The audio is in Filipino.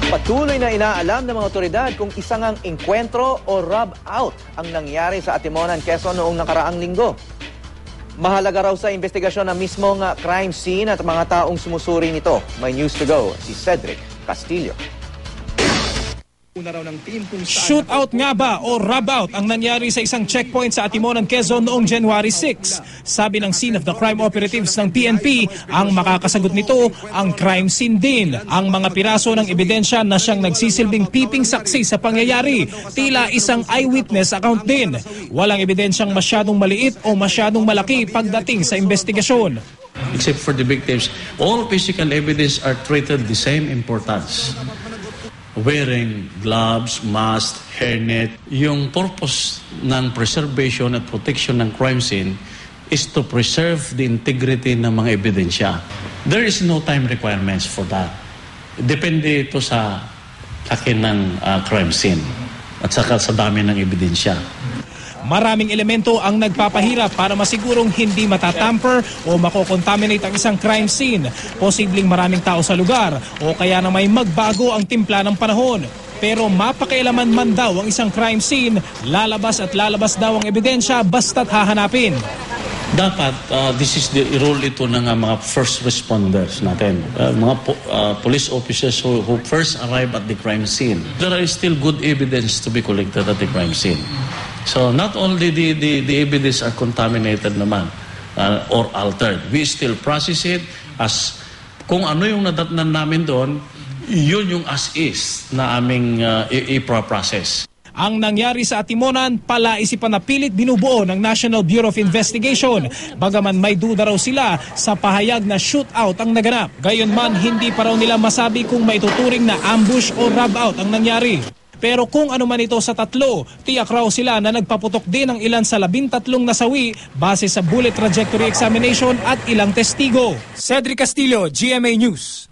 Patuloy na inaalam ng mga otoridad kung isa ngang engkwentro o rob-out ang nangyari sa Atimonan, Quezon noong nakaraang linggo. Mahalaga raw sa investigasyon ng mismong crime scene at mga taong sumusuri nito. May news to go, si Cedric Castillo. Shootout nga ba o rob-out ang nangyari sa isang checkpoint sa Atimonan, Quezon noong January 6? Sabi ng scene of the crime operatives ng PNP, ang makakasagot nito ang crime scene din. Ang mga piraso ng ebidensya na siyang nagsisilbing piping saksi sa pangyayari, tila isang eyewitness account din. Walang ebidensyang masyadong maliit o masyadong malaki pagdating sa investigasyon. Except for the victims, all physical evidence are treated the same importance. Wearing gloves, mask, hairnet. Yung purpose ng preservation at protection ng crime scene is to preserve the integrity ng mga ebidensya. There is no time requirements for that. Depende ito sa akin ng crime scene at saka sa dami ng ebidensya. Maraming elemento ang nagpapahirap para masigurong hindi matatamper o makokontaminate ang isang crime scene. Posibleng maraming tao sa lugar o kaya na may magbago ang timpla ng panahon. Pero mapakialaman man daw ang isang crime scene, lalabas at lalabas daw ang ebidensya basta't hahanapin. Dapat, this is the role ito ng mga first responders natin, mga police officers who first arrive at the crime scene. There is still good evidence to be collected at the crime scene. So not only the evidence are contaminated naman or altered, we still process it as kung ano yung nadatnan namin doon, yun yung as is na aming i-process. Ang nangyari sa Atimonan, palaisipan na pilit binubuo ng National Bureau of Investigation. Bagaman may duda raw sila sa pahayag na shootout ang naganap. Gayunman, hindi pa raw nila masabi kung maituturing na ambush o rob-out ang nangyari. Pero kung ano man ito sa tatlo, tiyak raw sila na nagpaputok din ng ilan sa 13 nasawi base sa bullet trajectory examination at ilang testigo. Cedric Castillo, GMA News.